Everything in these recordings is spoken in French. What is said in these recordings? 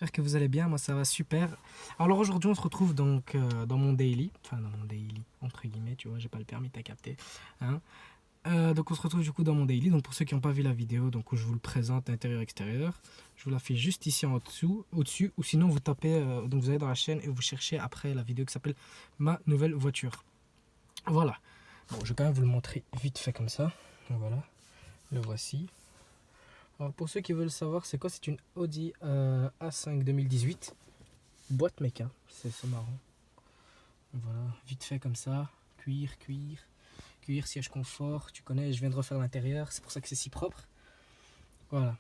J'espère que vous allez bien, moi ça va super. Alors aujourd'hui on se retrouve donc dans mon daily, enfin dans mon daily entre guillemets, tu vois, j'ai pas le permis, t'as capté. Hein. Donc on se retrouve du coup dans mon daily, donc pour ceux qui n'ont pas vu la vidéo, donc où je vous le présente intérieur-extérieur, je vous la fais juste ici en dessous, au-dessus, ou sinon vous tapez, donc vous allez dans la chaîne et vous cherchez après la vidéo qui s'appelle ma nouvelle voiture. Voilà, bon je vais quand même vous le montrer vite fait comme ça, donc voilà, le voici. Alors pour ceux qui veulent savoir c'est quoi, c'est une Audi A5 2018. Boîte méca, c'est marrant. Voilà, vite fait comme ça. Cuir, siège confort. Tu connais, je viens de refaire l'intérieur, c'est pour ça que c'est si propre. Voilà.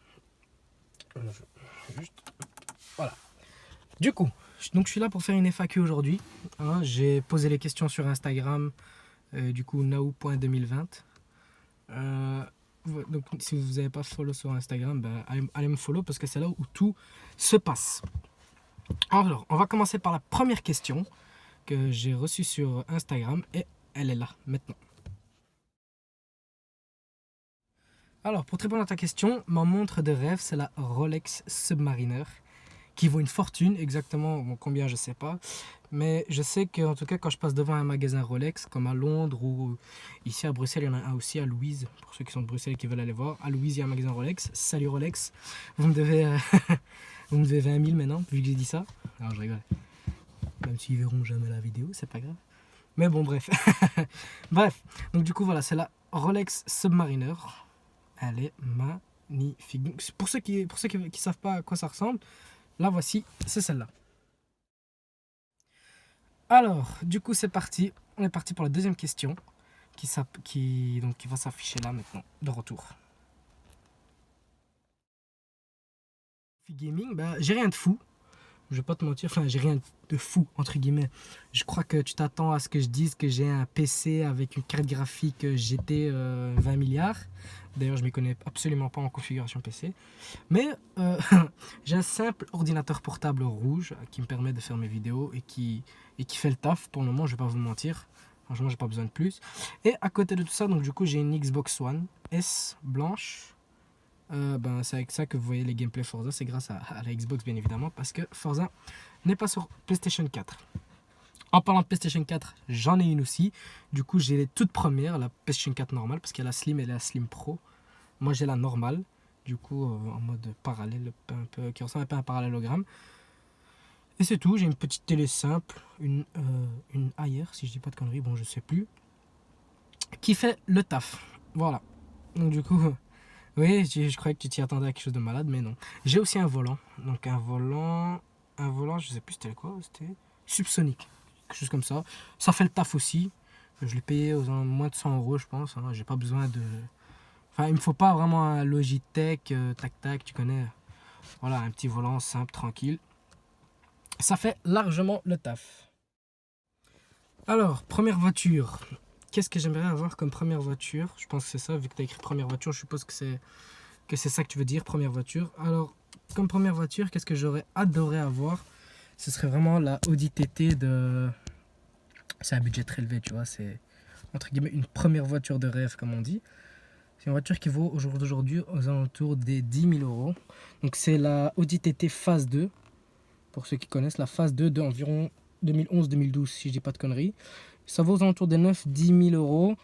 Voilà. Du coup, donc je suis là pour faire une FAQ aujourd'hui. Hein, j'ai posé les questions sur Instagram, du coup, now.2020. Donc si vous n'avez pas follow sur Instagram, ben, allez me follow parce que c'est là où tout se passe. Alors, on va commencer par la première question que j'ai reçue sur Instagram et elle est là maintenant. Alors, pour te répondre à ta question, ma montre de rêve, c'est la Rolex Submariner qui vaut une fortune, exactement combien je sais pas. Mais je sais qu'en tout cas, quand je passe devant un magasin Rolex, comme à Londres ou ici à Bruxelles, il y en a un aussi à Louise, pour ceux qui sont de Bruxelles et qui veulent aller voir. À Louise, il y a un magasin Rolex. Salut Rolex, vous me devez, vous me devez 20 000 maintenant, vu que j'ai dit ça. Alors je rigole. Même s'ils verront jamais la vidéo, c'est pas grave. Mais bon, bref. Bref, donc du coup, voilà, c'est la Rolex Submariner. Elle est magnifique. Donc, pour ceux qui savent pas à quoi ça ressemble, la voici, c'est celle-là. Alors, du coup, c'est parti. On est parti pour la deuxième question qui va s'afficher là maintenant, de retour. Gaming, bah, j'ai rien de fou. Je vais pas te mentir, enfin j'ai rien de fou entre guillemets. Je crois que tu t'attends à ce que je dise que j'ai un PC avec une carte graphique GT 20 milliards. D'ailleurs je m'y connais absolument pas en configuration PC. Mais j'ai un simple ordinateur portable rouge qui me permet de faire mes vidéos et qui fait le taf pour le moment, je vais pas vous mentir. Franchement j'ai pas besoin de plus. Et à côté de tout ça, donc du coup j'ai une Xbox One S blanche. Ben, c'est avec ça que vous voyez les gameplays Forza, c'est grâce à la Xbox bien évidemment, parce que Forza n'est pas sur PlayStation 4. En parlant de PlayStation 4, j'en ai une aussi. Du coup, j'ai les toutes premières, la PlayStation 4 normale, parce qu'il y a la Slim et la Slim Pro. Moi, j'ai la normale, du coup, en mode parallèle, qui ressemble un peu à un parallélogramme. Et c'est tout, j'ai une petite télé simple, une Ayer, si je dis pas de conneries, bon, je sais plus, qui fait le taf. Voilà. Donc, du coup. Oui, je croyais que tu t'y attendais à quelque chose de malade, mais non. J'ai aussi un volant. Donc un volant, je sais plus c'était quoi, c'était subsonique, quelque chose comme ça. Ça fait le taf aussi. Je l'ai payé aux moins de 100 euros, je pense. Hein. J'ai pas besoin de. Enfin, il me faut pas vraiment un Logitech, tac tac, tu connais. Voilà, un petit volant simple, tranquille. Ça fait largement le taf. Alors, première voiture. Qu'est-ce que j'aimerais avoir comme première voiture? Je pense que c'est ça, vu que tu as écrit première voiture, je suppose que c'est ça que tu veux dire, première voiture. Alors, comme première voiture, qu'est-ce que j'aurais adoré avoir? Ce serait vraiment la Audi TT de... C'est un budget très élevé, tu vois, c'est entre guillemets une première voiture de rêve, comme on dit. C'est une voiture qui vaut au jour d'aujourd'hui aux alentours des 10 000 euros. Donc c'est la Audi TT Phase 2, pour ceux qui connaissent, la Phase 2 de environ 2011-2012, si je dis pas de conneries. Ça vaut aux alentours des 9-10 000 euros.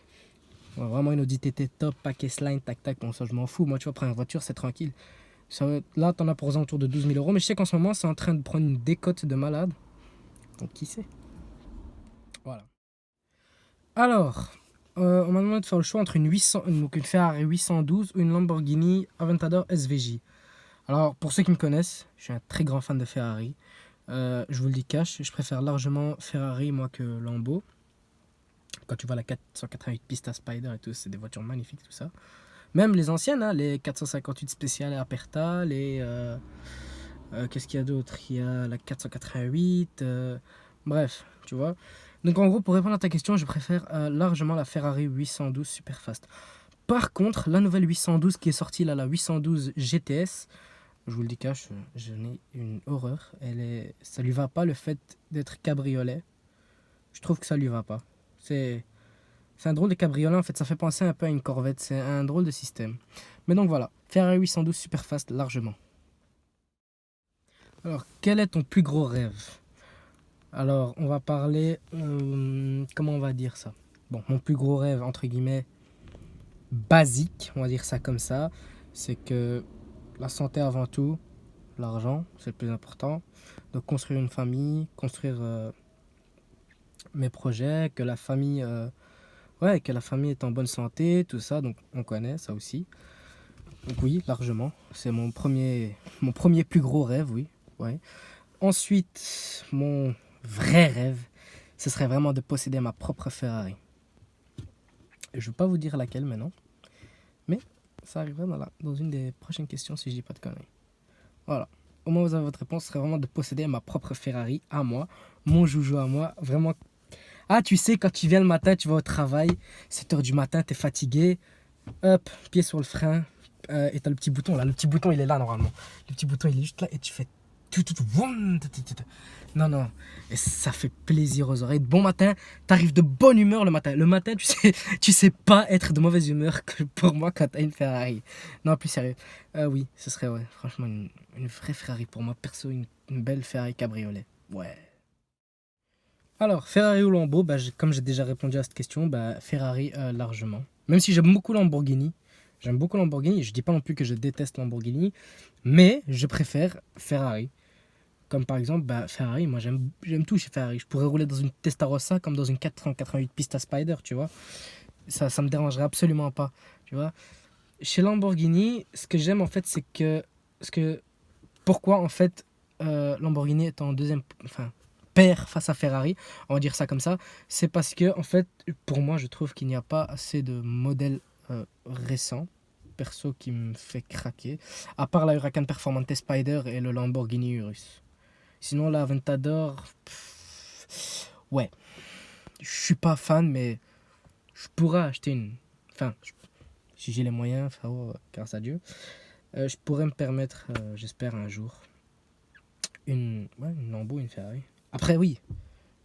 Vraiment une Audi TT top, paquet line, tac tac, bon ça je m'en fous. Moi tu vois, première voiture, c'est tranquille. Là, t'en as pour aux alentours de 12 000 euros. Mais je sais qu'en ce moment, c'est en train de prendre une décote de malade. Donc, qui sait? Voilà. Alors, on m'a demandé de faire le choix entre donc une Ferrari 812 ou une Lamborghini Aventador SVJ. Alors, pour ceux qui me connaissent, je suis un très grand fan de Ferrari. Je vous le dis cash, je préfère largement Ferrari, moi, que Lambo. Quand tu vois la 488 Pista Spider et tout, c'est des voitures magnifiques, tout ça. Même les anciennes, hein, les 458 spéciales Aperta, les... qu'est-ce qu'il y a d'autre? Il y a la 488. Bref, tu vois. Donc en gros, pour répondre à ta question, je préfère largement la Ferrari 812 Superfast. Par contre, la nouvelle 812 qui est sortie, là, la 812 GTS, je vous le dis cash, je n'ai une horreur. Ça lui va pas le fait d'être cabriolet. Je trouve que ça lui va pas. C'est un drôle de cabriolet en fait, ça fait penser un peu à une Corvette. C'est un drôle de système. Mais donc voilà, Ferrari 812 Superfast largement. Alors, quel est ton plus gros rêve? Alors, on va parler... comment on va dire ça? Bon, mon plus gros rêve, entre guillemets, basique, on va dire ça comme ça, c'est que la santé avant tout, l'argent, c'est le plus important. Donc, construire une famille, construire mes projets, que la famille... ouais, que la famille est en bonne santé, tout ça, donc on connaît ça aussi. Donc oui, largement, c'est mon premier plus gros rêve, oui. Ouais. Ensuite, mon vrai rêve, ce serait vraiment de posséder ma propre Ferrari. Je ne vais pas vous dire laquelle maintenant, mais ça arrivera dans une des prochaines questions si je dis pas de conneries. Voilà. Au moins vous avez votre réponse, ce serait vraiment de posséder ma propre Ferrari à moi, mon joujou à moi, vraiment. Ah, tu sais, quand tu viens le matin, tu vas au travail, 7h du matin, tu es fatigué, hop, pied sur le frein, et tu as le petit bouton là, le petit bouton il est là normalement. Le petit bouton il est juste là et tu fais non, non, et ça fait plaisir aux oreilles. Bon matin, t'arrives de bonne humeur le matin. Le matin, tu sais pas être de mauvaise humeur que pour moi quand t'as une Ferrari. Non, plus sérieux. Oui, ce serait, ouais, franchement, une vraie Ferrari pour moi. Perso, une belle Ferrari cabriolet. Ouais. Alors, Ferrari ou Lambo, bah, comme j'ai déjà répondu à cette question, bah, Ferrari largement. Même si j'aime beaucoup Lamborghini. J'aime beaucoup Lamborghini. Je dis pas non plus que je déteste Lamborghini, mais je préfère Ferrari. Comme par exemple, bah, Ferrari, moi j'aime tout chez Ferrari. Je pourrais rouler dans une Testarossa comme dans une 488 Pista Spider, tu vois. Ça me dérangerait absolument pas, tu vois. Chez Lamborghini, ce que j'aime en fait, c'est que, pourquoi en fait Lamborghini est en deuxième, enfin, perd face à Ferrari, on va dire ça comme ça, c'est parce que en fait, pour moi, je trouve qu'il n'y a pas assez de modèles récents, perso, qui me fait craquer, à part la Huracan Performante Spider et le Lamborghini Urus. Sinon, la Aventador, ouais, je suis pas fan, mais je pourrais acheter une. Enfin, si j'ai les moyens, frérot, grâce à Dieu, je pourrais me permettre, j'espère un jour, une Lambo, une Ferrari. Après, oui,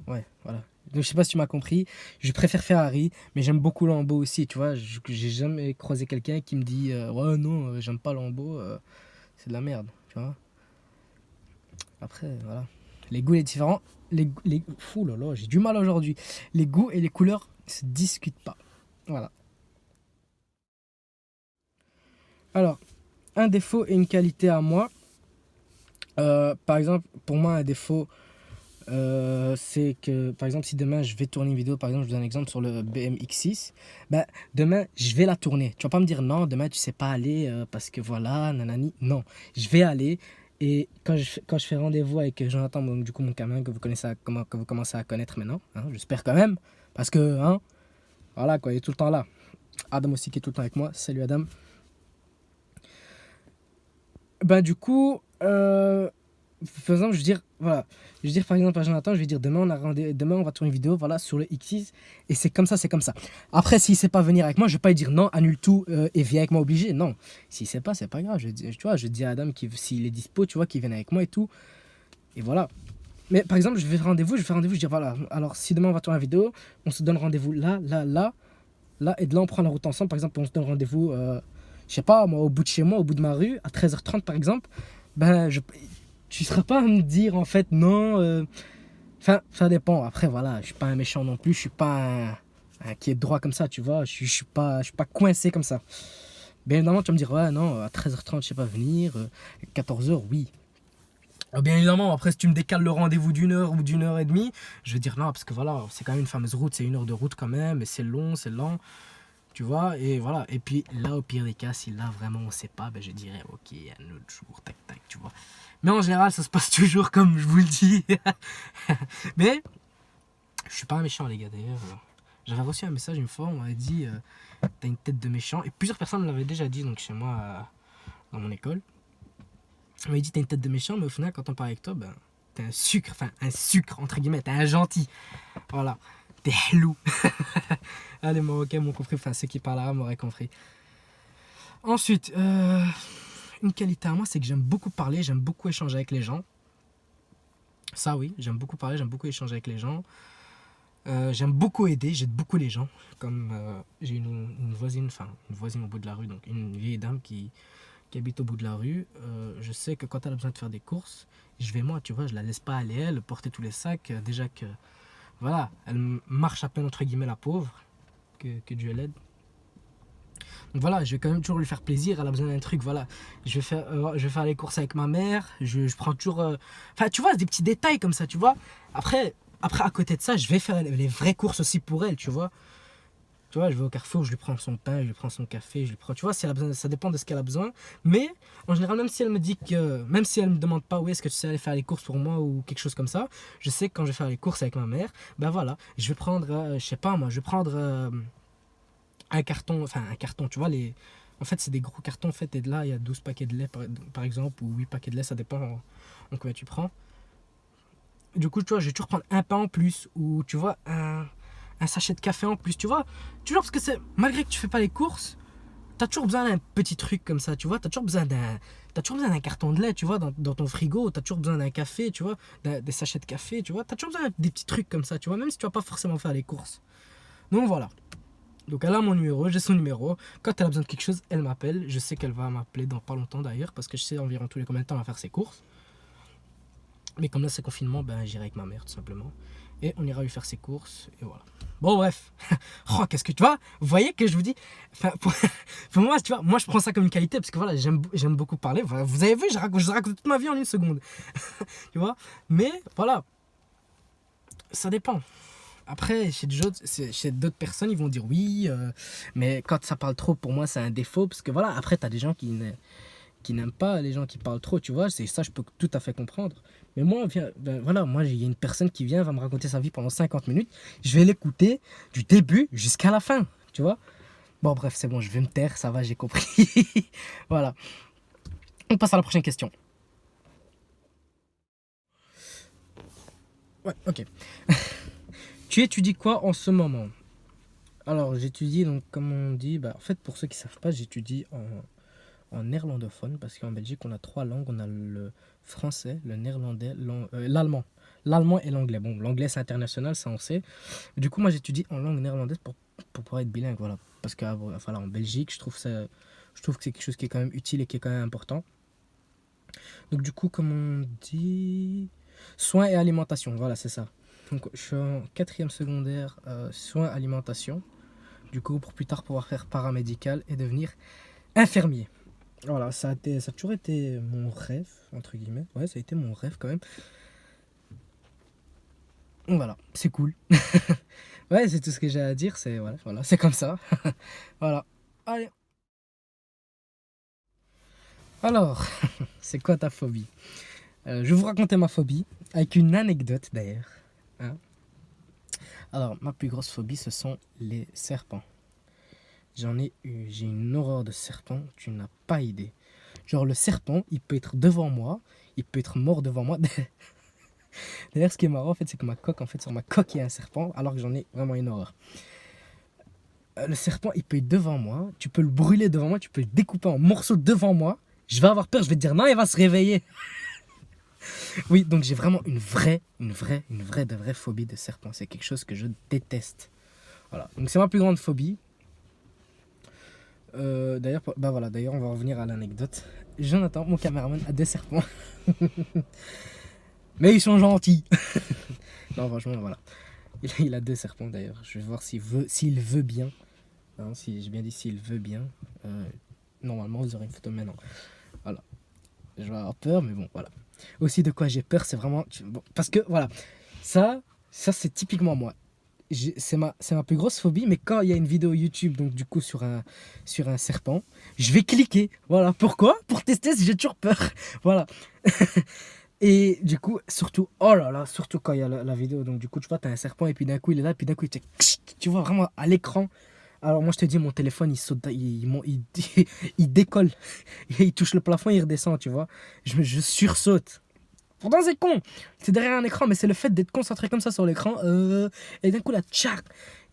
ouais, voilà. Donc, je sais pas si tu m'as compris, je préfère Ferrari, mais j'aime beaucoup Lambo aussi, tu vois. J'ai jamais croisé quelqu'un qui me dit, ouais, non, j'aime pas Lambo, c'est de la merde, tu vois. Après, voilà. Les goûts, les différents. Fou là là, j'ai du mal aujourd'hui. Les goûts et les couleurs ne se discutent pas. Voilà. Alors, un défaut et une qualité à moi. Par exemple, pour moi, un défaut, c'est que, par exemple, si demain je vais tourner une vidéo, par exemple, je vous donne un exemple sur le BMX6, ben, demain, je vais la tourner. Tu vas pas me dire non, demain, tu sais pas aller parce que voilà, nanani. Non, je vais aller. Et quand je fais rendez-vous avec Jonathan, donc, du coup, mon camion que vous connaissez, que vous commencez à connaître maintenant, hein, j'espère quand même, parce que, hein, voilà, quoi, il est tout le temps là. Adam aussi qui est tout le temps avec moi. Salut Adam. Ben, du coup, par exemple, je veux dire, voilà, je veux dire par exemple à Jonathan, je vais dire demain on va tourner une vidéo, voilà, sur le X6, et c'est comme ça, c'est comme ça. Après, s'il sait pas venir avec moi, je vais pas lui dire non, annule tout et viens avec moi obligé. Non, s'il sait pas, c'est pas grave. Tu vois, je dis à Adam s'il est dispo, tu vois, qu'il vienne avec moi et tout, et voilà. Mais par exemple, je fais rendez-vous, je dis voilà, alors si demain on va tourner une vidéo, on se donne rendez-vous là, là, là, là, et de là on prend la route ensemble. Par exemple, on se donne rendez-vous, je sais pas, moi, au bout de chez moi, au bout de ma rue, à 13h30 par exemple. Ben, tu ne seras pas à me dire en fait non. Enfin, ça dépend. Après, voilà, je suis pas un méchant non plus. Je suis pas un qui est droit comme ça, tu vois. Je suis pas coincé comme ça. Bien évidemment, tu vas me dire, ouais, non, à 13h30, je sais pas venir. 14h, oui. Bien évidemment, après, si tu me décales le rendez-vous d'une heure ou d'une heure et demie, je vais dire non, parce que voilà, c'est quand même une fameuse route, c'est 1 heure de route quand même, et c'est long, c'est lent, tu vois, et voilà. Et puis là, au pire des cas, si là vraiment on sait pas, ben, je dirais ok, un autre jour, tac tac, tu vois. Mais en général, ça se passe toujours comme je vous le dis. Mais je suis pas un méchant, les gars, d'ailleurs. J'avais reçu un message une fois, on m'avait dit t'as une tête de méchant, et plusieurs personnes me l'avaient déjà dit, donc chez moi, dans mon école. On m'avait dit t'as une tête de méchant, mais au final, quand on parle avec toi, ben, t'es un sucre, entre guillemets, t'es un gentil. Voilà, t'es hello. Ah, les Marocains m'ont compris, enfin ceux qui parlent arabe m'auraient compris. Ensuite, une qualité à moi, c'est que j'aime beaucoup parler, j'aime beaucoup échanger avec les gens. Ça oui, j'aime beaucoup parler, j'aime beaucoup échanger avec les gens. J'aime beaucoup aider, j'aide beaucoup les gens. Comme j'ai une voisine, enfin une voisine au bout de la rue, donc une vieille dame qui qui habite au bout de la rue, je sais que quand elle a besoin de faire des courses, je vais moi, tu vois, je la laisse pas aller elle, porter tous les sacs. Déjà que, voilà, elle marche à peine entre guillemets la pauvre, que Dieu l'aide. Donc voilà, je vais quand même toujours lui faire plaisir, elle a besoin d'un truc, voilà. Je vais faire les courses avec ma mère, je prends toujours... Enfin, tu vois, des petits détails comme ça, tu vois. Après, à côté de ça, je vais faire les vraies courses aussi pour elle, tu vois. Tu vois, je vais au Carrefour, je lui prends son pain, je lui prends son café, je lui prends... Tu vois, si elle a besoin, ça dépend de ce qu'elle a besoin. Mais, en général, même si elle me dit que... Même si elle me demande pas, oui, est-ce que tu sais aller faire les courses pour moi ou quelque chose comme ça, je sais que quand je vais faire les courses avec ma mère, ben voilà, je vais prendre, je sais pas moi, je vais prendre un carton, tu vois, en fait, c'est des gros cartons, en fait, et de là, il y a 12 paquets de lait, par exemple, ou 8 paquets de lait, ça dépend en combien tu prends. Du coup, tu vois, je vais toujours prendre un pain en plus, ou, tu vois, un sachet de café en plus, tu vois. Toujours parce que malgré que tu fais pas les courses, t'as toujours besoin d'un petit truc comme ça, tu vois. T'as toujours besoin d'un carton de lait, tu vois, dans ton frigo. T'as toujours besoin d'un café, tu vois, des sachets de café, tu vois. T'as toujours besoin des petits trucs comme ça, tu vois, même si tu vas pas forcément faire les courses. Donc voilà. Donc elle a mon numéro, j'ai son numéro. Quand elle a besoin de quelque chose, elle m'appelle. Je sais qu'elle va m'appeler dans pas longtemps d'ailleurs, parce que je sais environ tous les combien de temps elle va faire ses courses. Mais comme là c'est confinement, ben j'irai avec ma mère tout simplement. Et on ira lui faire ses courses, et voilà. Bon bref, oh, qu'est-ce que tu vois. Vous voyez que je vous dis, enfin, pour moi, tu vois, moi je prends ça comme une qualité, parce que voilà, j'aime beaucoup parler. Voilà, vous avez vu, je raconte toute ma vie en une seconde. Tu vois. Mais voilà, ça dépend. Après, chez d'autres personnes, ils vont dire oui, mais quand ça parle trop, pour moi, c'est un défaut. Parce que voilà, après, tu as des gens qui n'aiment pas les gens qui parlent trop, tu vois. C'est ça, je peux tout à fait comprendre. Mais moi, voilà, moi, il y a une personne qui vient, va me raconter sa vie pendant 50 minutes. Je vais l'écouter du début jusqu'à la fin, tu vois. Bon, bref, c'est bon, je vais me taire, ça va, j'ai compris. Voilà. On passe à la prochaine question. Ouais, ok. Tu étudies quoi en ce moment? Alors, j'étudie, donc, comme on dit, bah, en fait, pour ceux qui ne savent pas, j'étudie en néerlandophone, parce qu'en Belgique, on a trois langues. On a le français, le néerlandais, l'allemand. L'allemand et l'anglais. Bon, l'anglais, c'est international, ça, on sait. Du coup, moi, j'étudie en langue néerlandaise pour pouvoir être bilingue, voilà. Parce que, voilà, en Belgique, je trouve que c'est quelque chose qui est quand même utile et qui est quand même important. Donc, du coup, comme on dit... Soins et alimentation, voilà, c'est ça. Donc, je suis en quatrième secondaire, soins alimentation. Du coup, pour plus tard pouvoir faire paramédical et devenir infirmier. Voilà, ça a toujours été mon rêve, entre guillemets. Ouais, ça a été mon rêve quand même. Voilà, c'est cool. Ouais, c'est tout ce que j'ai à dire. Voilà, c'est comme ça. Voilà. Allez. Alors, c'est quoi ta phobie? Je vais vous raconter ma phobie avec une anecdote d'ailleurs. Hein. Alors, ma plus grosse phobie, ce sont les serpents. J'ai une horreur de serpents, tu n'as pas idée. Genre le serpent, il peut être devant moi, il peut être mort devant moi. D'ailleurs, ce qui est marrant, en fait, c'est que sur ma coque, il y a un serpent, alors que j'en ai vraiment une horreur. Le serpent, il peut être devant moi, tu peux le brûler devant moi, tu peux le découper en morceaux devant moi. Je vais avoir peur, je vais te dire non, il va se réveiller. Oui, donc j'ai vraiment une vraie de vraie phobie de serpent. C'est quelque chose que je déteste. Voilà, donc c'est ma plus grande phobie. D'ailleurs, on va revenir à l'anecdote. Jonathan, mon caméraman, a des serpents. Mais ils sont gentils. Non, franchement, voilà. Il a deux serpents d'ailleurs. Je vais voir s'il veut bien. Hein, si j'ai bien dit s'il veut bien. Normalement, vous aurez une photo maintenant. Voilà. Je vais avoir peur, mais bon, voilà. Aussi, de quoi j'ai peur, c'est vraiment. Bon, parce que, voilà. Ça c'est typiquement moi. C'est ma plus grosse phobie, mais quand il y a une vidéo YouTube, donc du coup sur un serpent, je vais cliquer. Voilà. Pourquoi? Pour tester si j'ai toujours peur. Voilà. Et du coup, surtout, oh là là, surtout quand il y a la vidéo, donc du coup, tu vois, t'as un serpent, et puis d'un coup, il est là, puis d'un coup, tu vois vraiment à l'écran. Alors moi, je te dis, mon téléphone, il saute, il décolle, il touche le plafond, il redescend, tu vois. Je sursaute. Pourtant, c'est con. C'est derrière un écran, mais c'est le fait d'être concentré comme ça sur l'écran. Et d'un coup, là, tchac,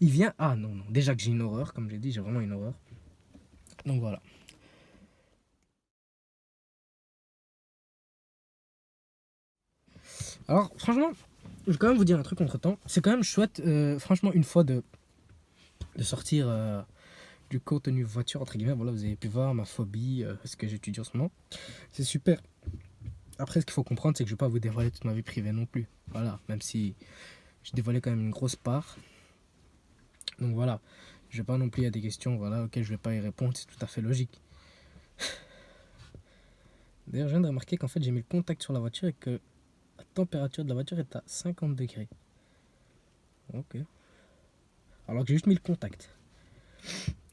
il vient. Ah non, non. Déjà que j'ai une horreur, comme j'ai dit, j'ai vraiment une horreur. Donc voilà. Alors, franchement, je vais quand même vous dire un truc entre temps. C'est quand même chouette, franchement, une fois de sortir du contenu voiture, entre guillemets. Voilà, vous avez pu voir ma phobie, ce que j'étudie en ce moment. C'est super. Après, ce qu'il faut comprendre, c'est que je ne vais pas vous dévoiler toute ma vie privée non plus. Voilà, même si je dévoilais quand même une grosse part. Donc voilà, je ne vais pas non plus, il y a des questions voilà, auxquelles je ne vais pas y répondre, c'est tout à fait logique. D'ailleurs, je viens de remarquer qu'en fait, j'ai mis le contact sur la voiture et que la température de la voiture est à 50 degrés. Ok. Alors que j'ai juste mis le contact.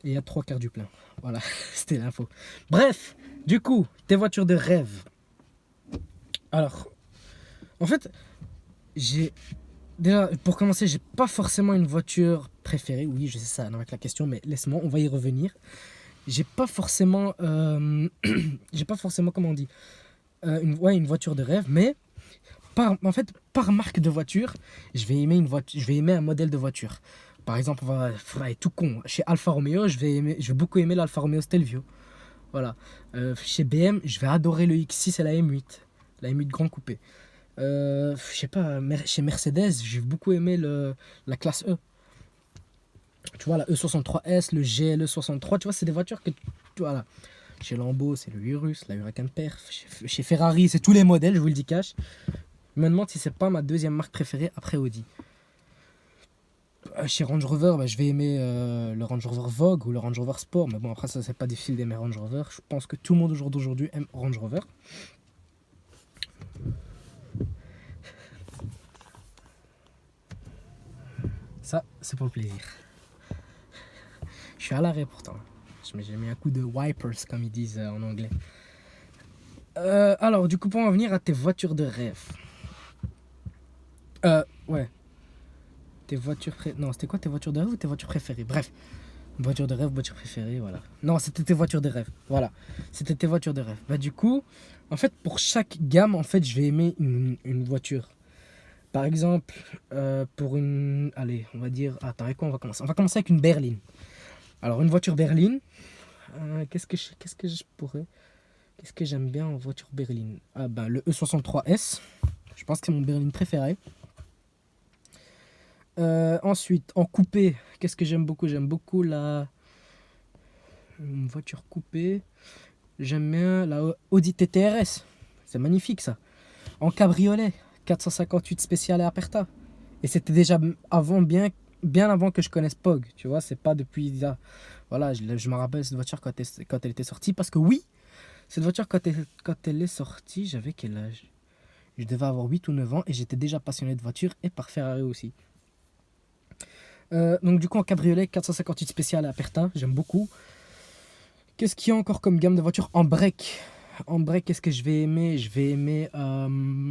Et il y a 3 quarts du plein. Voilà, c'était l'info. Bref, du coup, tes voitures de rêve. Alors, en fait, j'ai... Déjà, pour commencer, j'ai pas forcément une voiture préférée. Oui, je sais ça avec la question, mais laisse-moi, on va y revenir. J'ai pas forcément... j'ai pas forcément, comment on dit une voiture de rêve, mais... En fait, par marque de voiture, je vais aimer un modèle de voiture. Par exemple, on va être tout con. Chez Alfa Romeo, je vais beaucoup aimer l'Alfa Romeo Stelvio. Voilà. Chez BM, je vais adorer le X6 et la M8. La M8 Grand Coupé. Je sais pas, chez Mercedes, j'ai beaucoup aimé la classe E. Tu vois, la E63S, le GLE 63, tu vois, c'est des voitures que... Voilà. Chez Lambo, c'est le Urus, la Huracan Perf. Chez Ferrari, c'est tous les modèles, je vous le dis cash. Je me demande si c'est pas ma deuxième marque préférée après Audi. Chez Range Rover, je vais aimer le Range Rover Vogue ou le Range Rover Sport. Mais bon, après, ça, c'est pas difficile d'aimer Range Rover. Je pense que tout le monde au jour d'aujourd'hui aime Range Rover. Ça, c'est pour le plaisir. Je suis à l'arrêt pourtant. J'ai mis un coup de wipers, comme ils disent en anglais. Alors, du coup, pour en venir à tes voitures de rêve. Ouais. Tes voitures Non, c'était quoi tes voitures de rêve ou tes voitures préférées? Bref. Voiture de rêve, voiture préférée, voilà. Non, c'était tes voitures de rêve. Voilà. C'était tes voitures de rêve. Bah, du coup, en fait, pour chaque gamme, en fait, je vais aimer une voiture. Par exemple, pour une... Allez, on va dire... Attends, avec quoi on va commencer? On va commencer avec une berline. Alors, une voiture berline. Qu'est-ce que je pourrais... Qu'est-ce que j'aime bien en voiture berline? Ah, bah, le E63S. Je pense que c'est mon berline préféré. Ensuite, en coupé, qu'est-ce que j'aime beaucoup? J'aime beaucoup une voiture coupée. J'aime bien la Audi TT-RS. C'est magnifique ça. En cabriolet, 458 spécial et Aperta. Et c'était déjà avant, bien avant que je connaisse Pog. Tu vois, c'est pas depuis... Voilà, je me rappelle cette voiture quand elle était sortie. Parce que oui, cette voiture quand elle est sortie, j'avais quel âge? Je devais avoir 8 ou 9 ans et j'étais déjà passionné de voiture et par Ferrari aussi. Donc du coup en cabriolet 458 spécial à Aperta, j'aime beaucoup. Qu'est-ce qu'il y a encore comme gamme de voitures en break? En break, qu'est-ce que je vais aimer? Je vais aimer en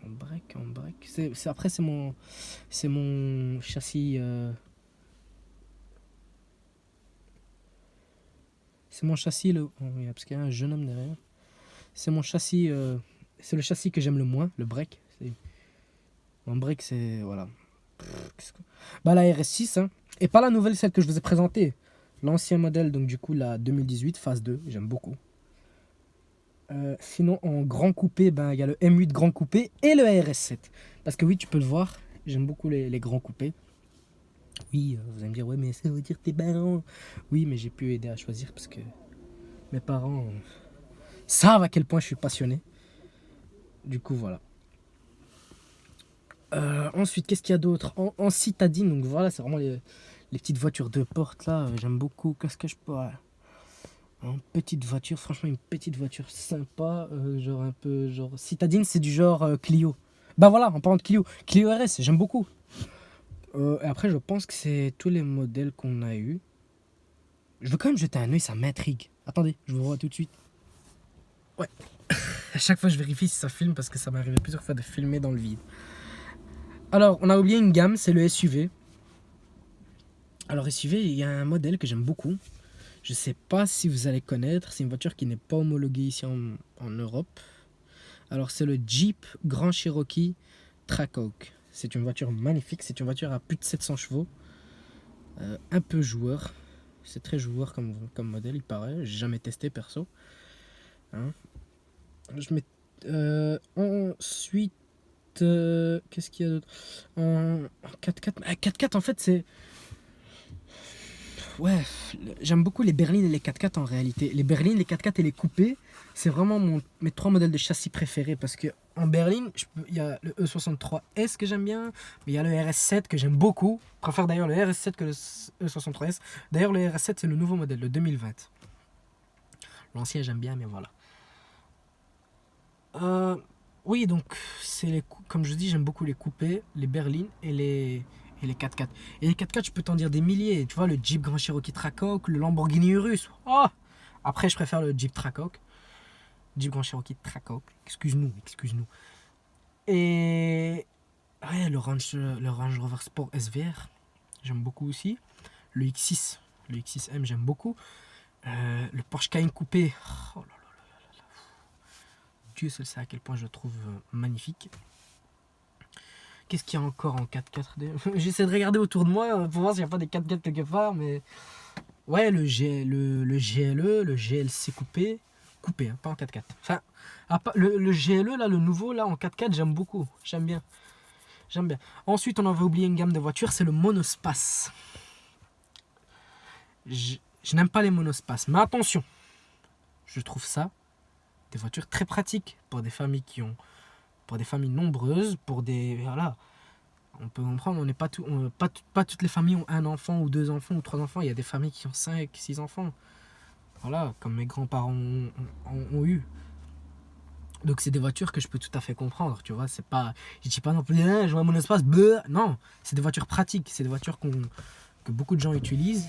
break. Après c'est mon châssis c'est mon châssis parce qu'il y a un jeune homme derrière. C'est mon châssis c'est le châssis que j'aime le moins, le break. En break c'est voilà. Bah la RS6 hein. Et pas la nouvelle, celle que je vous ai présentée. L'ancien modèle, donc du coup la 2018 phase 2, j'aime beaucoup. Sinon en grand coupé, il y a le M8 grand coupé et le RS7. Parce que oui, tu peux le voir, j'aime beaucoup les grands coupés. Oui, vous allez me dire, ouais mais ça veut dire tes parents. Oui, mais j'ai pu aider à choisir parce que mes parents savent à quel point je suis passionné. Du coup voilà. Ensuite, qu'est-ce qu'il y a d'autre en citadine, donc voilà, c'est vraiment les petites voitures de porte là, j'aime beaucoup. Qu'est-ce que je peux... Une petite voiture, franchement, une petite voiture sympa, genre un peu... genre citadine, c'est du genre Clio. Bah voilà, en parlant de Clio, Clio RS, j'aime beaucoup. Et après, je pense que c'est tous les modèles qu'on a eu. Je veux quand même jeter un oeil, ça m'intrigue. Attendez, je vous vois tout de suite. Ouais. À chaque fois, je vérifie si ça filme parce que ça m'est arrivé plusieurs fois de filmer dans le vide. Alors, on a oublié une gamme, c'est le SUV. Alors, SUV, il y a un modèle que j'aime beaucoup. Je sais pas si vous allez connaître. C'est une voiture qui n'est pas homologuée ici en Europe. Alors, c'est le Jeep Grand Cherokee Trackhawk. C'est une voiture magnifique. C'est une voiture à plus de 700 chevaux. Un peu joueur. C'est très joueur comme modèle, il paraît. J'ai jamais testé perso. Hein. Ensuite, Qu'est-ce qu'il y a d'autre en 4x4. 4x4, en fait, c'est. Ouais, j'aime beaucoup les berlines et les 4x4 en réalité. Les berlines, les 4x4 et les coupés, c'est vraiment mes 3 modèles de châssis préférés. Parce que en berline, il y a le E63S que j'aime bien, mais il y a le RS7 que j'aime beaucoup. Je préfère d'ailleurs le RS7 que le E63S. D'ailleurs, le RS7, c'est le nouveau modèle, le 2020. L'ancien, j'aime bien, mais voilà. Oui, donc, comme je dis, j'aime beaucoup les coupés, les berlines et les 4x4. Et les 4x4, je peux t'en dire des milliers. Tu vois, le Jeep Grand Cherokee Trackhawk, le Lamborghini Urus. Oh, après, je préfère le Jeep Trackhawk. Jeep Grand Cherokee Trackhawk. Excuse-nous. Et ouais, le Range Rover Sport SVR, j'aime beaucoup aussi. Le X6, le X6M, j'aime beaucoup. Le Porsche Cayenne coupé. Oh là là, Dieu seul sait à quel point je le trouve magnifique. Qu'est-ce qu'il y a encore en 4x4 J'essaie de regarder autour de moi pour voir s'il n'y a pas des 4x4 quelque part, mais ouais, le GLE, le GLC coupé, hein, pas en 4x4. Enfin, le GLE là, le nouveau là en 4x4, j'aime beaucoup, j'aime bien. Ensuite, on avait oublié une gamme de voitures, c'est le monospace. Je n'aime pas les monospaces, mais attention, je trouve ça des voitures très pratiques pour des familles pour des familles nombreuses, pour des voilà. On peut comprendre, pas toutes les familles ont un enfant ou 2 enfants ou 3 enfants. Il y a des familles qui ont 5, 6 enfants. Voilà, comme mes grands-parents ont eu. Donc c'est des voitures que je peux tout à fait comprendre, tu vois. C'est pas, je dis pas non plus, je vois mon espace, bleu. Non, c'est des voitures pratiques, c'est des voitures que beaucoup de gens utilisent.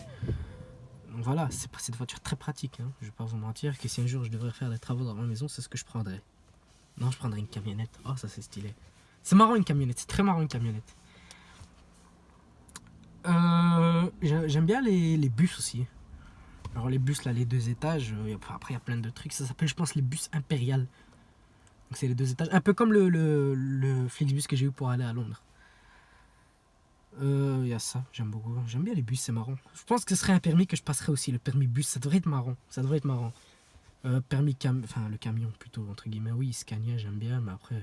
Donc voilà, c'est des voitures très pratiques. Hein. Je vais pas vous mentir que si un jour je devrais faire des travaux dans ma maison, c'est ce que je prendrais. Non, je prendrais une camionnette. Oh, ça c'est stylé. C'est marrant une camionnette, c'est très marrant une camionnette. J'aime bien les bus aussi. Alors les bus là, les 2 étages, après il y a plein de trucs. Ça s'appelle, je pense, les bus impérial. Donc c'est les 2 étages, un peu comme le Flixbus que j'ai eu pour aller à Londres. Il y a ça, j'aime beaucoup. J'aime bien les bus, c'est marrant. Je pense que ce serait un permis que je passerais aussi, le permis bus, ça devrait être marrant. Enfin le camion plutôt, entre guillemets. Oui, Scania, j'aime bien, mais après,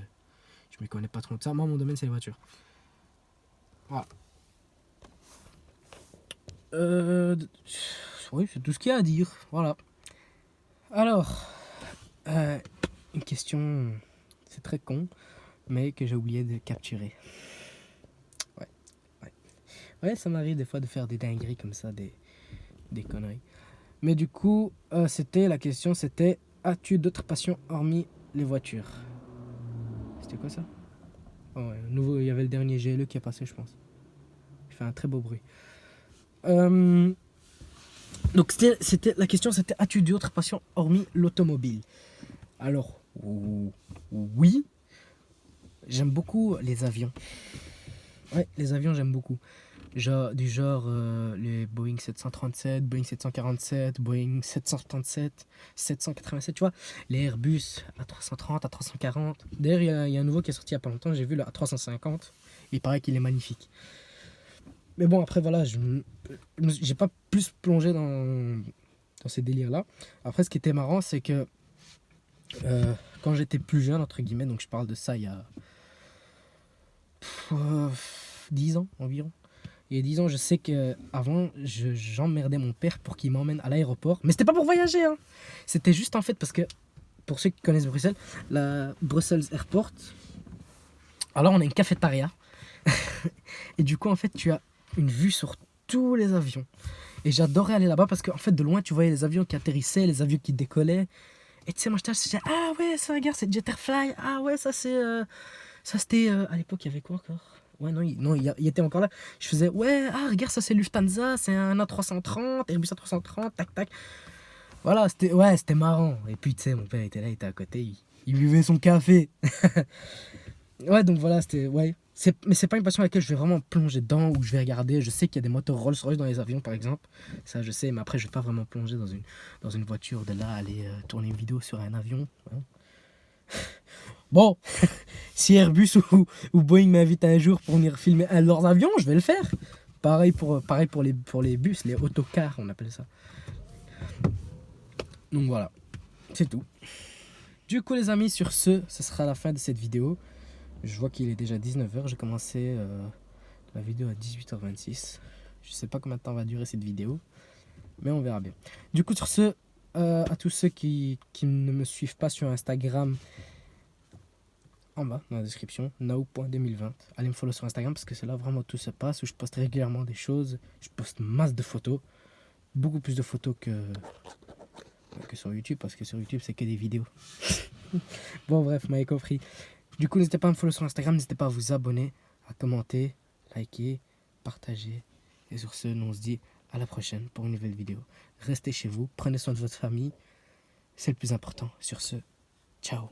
je ne m'y connais pas trop de ça. Moi, mon domaine, c'est les voitures. Voilà. Oui, c'est tout ce qu'il y a à dire. Voilà. Alors, une question, c'est très con, mais que j'ai oublié de capturer. Ouais, ça m'arrive des fois de faire des dingueries comme ça, des conneries. Mais du coup, la question c'était, as-tu d'autres passions hormis les voitures? C'était quoi ça? Oh ouais, nouveau, il y avait le dernier GLE qui est passé, je pense. Il fait un très beau bruit. Donc la question c'était, as-tu d'autres passions hormis l'automobile? Alors, oui, j'aime beaucoup les avions. Ouais, les avions, j'aime beaucoup. Du genre les Boeing 737, Boeing 747, Boeing 777, 787, tu vois, les Airbus A330, A340. D'ailleurs, il y a un nouveau qui est sorti il n'y a pas longtemps, j'ai vu le A350, il paraît qu'il est magnifique. Mais bon, après, voilà, j'ai pas plus plongé dans ces délires-là. Après, ce qui était marrant, c'est que quand j'étais plus jeune, entre guillemets, donc je parle de ça il y a 10 ans environ. Il y a 10 ans, je sais qu'avant, j'emmerdais mon père pour qu'il m'emmène à l'aéroport. Mais c'était pas pour voyager, hein. C'était juste en fait parce que, pour ceux qui connaissent Bruxelles, la Brussels Airport, alors on a une cafétéria. Et du coup, en fait, tu as une vue sur tous les avions. Et j'adorais aller là-bas parce qu'en fait, de loin, tu voyais les avions qui atterrissaient, les avions qui décollaient. Et tu sais, moi, je disais, ah ouais, ça, regarde, c'est Jetterfly. Ah ouais, ça, c'est... ça, c'était... à l'époque, il y avait quoi encore? Ouais, non, il était encore là. Je faisais, ouais, ah, regarde, ça, c'est Lufthansa, c'est un A330, Airbus A330, tac, tac. Voilà, c'était marrant. Et puis, tu sais, mon père était là, il était à côté, il buvait son café. Ouais, donc voilà, c'était... Ouais. Mais c'est pas une passion à laquelle je vais vraiment plonger dedans ou je vais regarder. Je sais qu'il y a des moteurs Rolls-Royce dans les avions, par exemple. Ça, je sais, mais après, je vais pas vraiment plonger dans une voiture de là, aller tourner une vidéo sur un avion. Hein. Bon, si Airbus ou Boeing m'invite un jour pour venir filmer un de leurs avions, je vais le faire. Pareil pour les bus, les autocars, on appelle ça. Donc voilà, c'est tout. Du coup, les amis, sur ce sera la fin de cette vidéo. Je vois qu'il est déjà 19h. J'ai commencé la vidéo à 18h26. Je sais pas combien de temps va durer cette vidéo, mais on verra bien. Du coup, sur ce, à tous ceux qui ne me suivent pas sur Instagram, en bas dans la description, now.2020. Allez me follow sur Instagram parce que c'est là vraiment tout se passe, où je poste régulièrement des choses. Je poste masse de photos, beaucoup plus de photos que sur YouTube, parce que sur YouTube c'est que des vidéos. Bon bref, vous m'avez compris. Du coup, n'hésitez pas à me follow sur Instagram, n'hésitez pas à vous abonner, à commenter, liker, partager. Et sur ce, nous on se dit à la prochaine pour une nouvelle vidéo. Restez chez vous, prenez soin de votre famille, c'est le plus important. Sur ce, ciao.